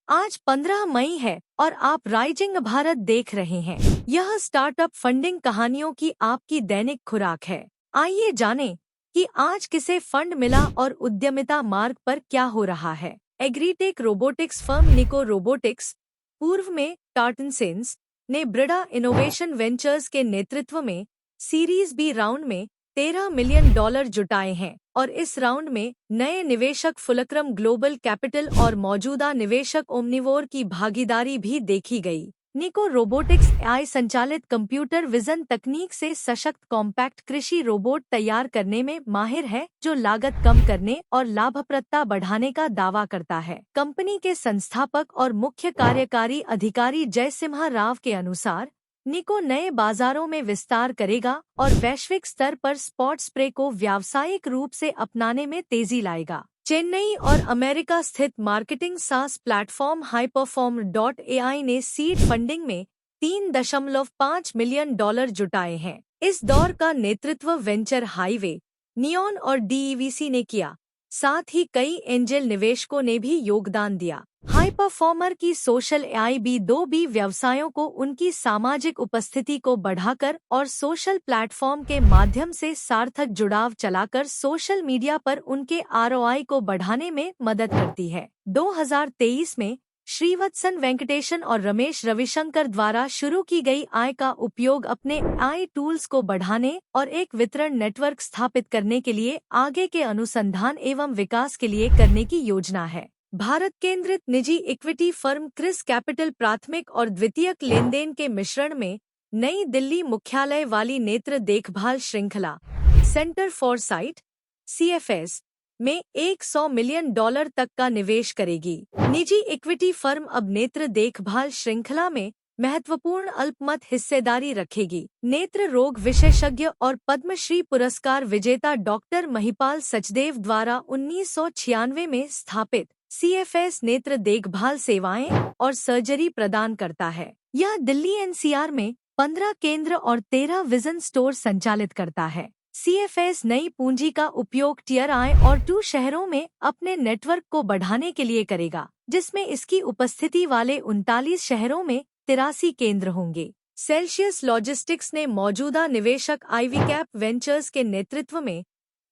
आज 15 मई है और आप राइजिंग भारत देख रहे हैं। यह स्टार्टअप फंडिंग कहानियों की आपकी दैनिक खुराक है। आइए जानें कि आज किसे फंड मिला और उद्यमिता मार्ग पर क्या हो रहा है। एग्रीटेक रोबोटिक्स फर्म निको रोबोटिक्स, पूर्व में टार्टनसेंस, ने ब्रिडा इनोवेशन वेंचर्स के नेतृत्व में सीरीज बी राउंड में $13 मिलियन जुटाए हैं और इस राउंड में नए निवेशक फुलक्रम ग्लोबल कैपिटल और मौजूदा निवेशक ओमनिवोर की भागीदारी भी देखी गई। निको रोबोटिक्स एआई संचालित कंप्यूटर विजन तकनीक से सशक्त कॉम्पैक्ट कृषि रोबोट तैयार करने में माहिर है, जो लागत कम करने और लाभप्रदता बढ़ाने का दावा करता है। कंपनी के संस्थापक और मुख्य कार्यकारी अधिकारी जयसिम्हा राव के अनुसार निको नए बाजारों में विस्तार करेगा और वैश्विक स्तर पर स्पॉट स्प्रे को व्यावसायिक रूप से अपनाने में तेजी लाएगा। चेन्नई और अमेरिका स्थित मार्केटिंग सास प्लेटफॉर्म हाईपरफॉर्म.ai ने सीड फंडिंग में $3.5 मिलियन जुटाए हैं। इस दौर का नेतृत्व वेंचर हाईवे, नियॉन और डीईवीसी ने किया। साथ ही कई एंजल निवेशकों ने भी योगदान दिया। हाईपरफॉर्मर की सोशल एआई B2B व्यवसायों को उनकी सामाजिक उपस्थिति को बढ़ाकर और सोशल प्लेटफॉर्म के माध्यम से सार्थक जुड़ाव चलाकर सोशल मीडिया पर उनके ROI को बढ़ाने में मदद करती है। 2023 में श्रीवत्सन वेंकटेशन और रमेश रविशंकर द्वारा शुरू की गई आय का उपयोग अपने AI टूल्स को बढ़ाने और एक वितरण नेटवर्क स्थापित करने के लिए आगे के अनुसंधान एवं विकास के लिए करने की योजना है। भारत केंद्रित निजी इक्विटी फर्म क्रिस कैपिटल प्राथमिक और द्वितीयक लेनदेन के मिश्रण में नई दिल्ली मुख्यालय वाली नेत्र देखभाल श्रृंखला सेंटर फॉर साइट CFS में $100 मिलियन तक का निवेश करेगी। निजी इक्विटी फर्म अब नेत्र देखभाल श्रृंखला में महत्वपूर्ण अल्पमत हिस्सेदारी रखेगी। नेत्र रोग विशेषज्ञ और पद्मश्री पुरस्कार विजेता डॉक्टर महिपाल सचदेव द्वारा 1996 में स्थापित CFS नेत्र देखभाल सेवाएं और सर्जरी प्रदान करता है। यह दिल्ली NCR में 15 केंद्र और 13 विजन स्टोर संचालित करता है। CFS नई पूंजी का उपयोग टियर I और II शहरों में अपने नेटवर्क को बढ़ाने के लिए करेगा, जिसमें इसकी उपस्थिति वाले 39 शहरों में 83 केंद्र होंगे। सेल्सियस लॉजिस्टिक्स ने मौजूदा निवेशक IVCap वेंचर्स के नेतृत्व में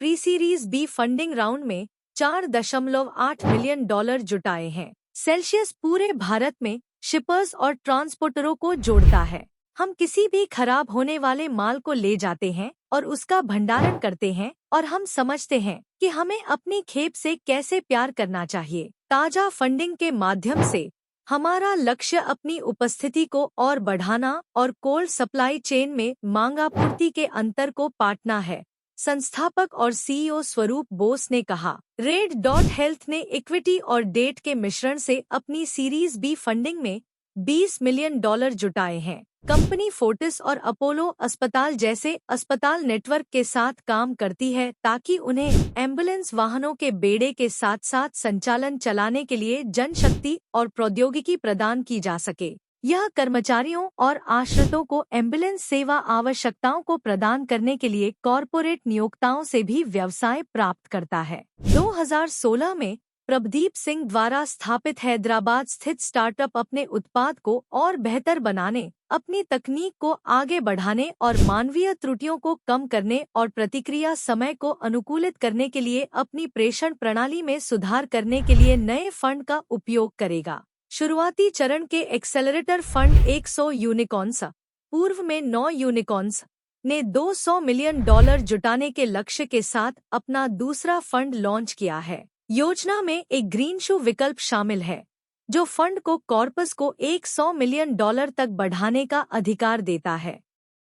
pre series B funding round में $4.8 मिलियन जुटाए हैं। सेल्सियस पूरे भारत में शिपर्स और ट्रांसपोर्टरों को जोड़ता है। हम किसी भी खराब होने वाले माल को ले जाते हैं और उसका भंडारण करते हैं और हम समझते हैं कि हमें अपनी खेप से कैसे प्यार करना चाहिए। ताजा फंडिंग के माध्यम से हमारा लक्ष्य अपनी उपस्थिति को और बढ़ाना और कोल्ड सप्लाई चेन में मांग-आपूर्ति के अंतर को पाटना है, संस्थापक और CEO स्वरूप बोस ने कहा। रेड.हेल्थ ने इक्विटी और डेट के मिश्रण से अपनी सीरीज B फंडिंग में $20 मिलियन जुटाए हैं। कंपनी फोर्टिस और अपोलो अस्पताल जैसे अस्पताल नेटवर्क के साथ काम करती है ताकि उन्हें एम्बुलेंस वाहनों के बेड़े के साथ साथ संचालन चलाने के लिए जनशक्ति और प्रौद्योगिकी प्रदान की जा सके। यह कर्मचारियों और आश्रितों को एम्बुलेंस सेवा आवश्यकताओं को प्रदान करने के लिए कॉरपोरेट नियोक्ताओं से भी व्यवसाय प्राप्त करता है। 2016 में प्रभदीप सिंह द्वारा स्थापित हैदराबाद स्थित स्टार्टअप अपने उत्पाद को और बेहतर बनाने, अपनी तकनीक को आगे बढ़ाने और मानवीय त्रुटियों को कम करने और प्रतिक्रिया समय को अनुकूलित करने के लिए अपनी प्रेषण प्रणाली में सुधार करने के लिए नए फंड का उपयोग करेगा। शुरुआती चरण के एक्सेलरेटर फंड 100 यूनिकॉर्न्स, पूर्व में 9 यूनिकॉर्न्स, ने $200 मिलियन जुटाने के लक्ष्य के साथ अपना दूसरा फंड लॉन्च किया है। योजना में एक ग्रीन शू विकल्प शामिल है, जो फंड को कॉर्पस को $100 मिलियन तक बढ़ाने का अधिकार देता है।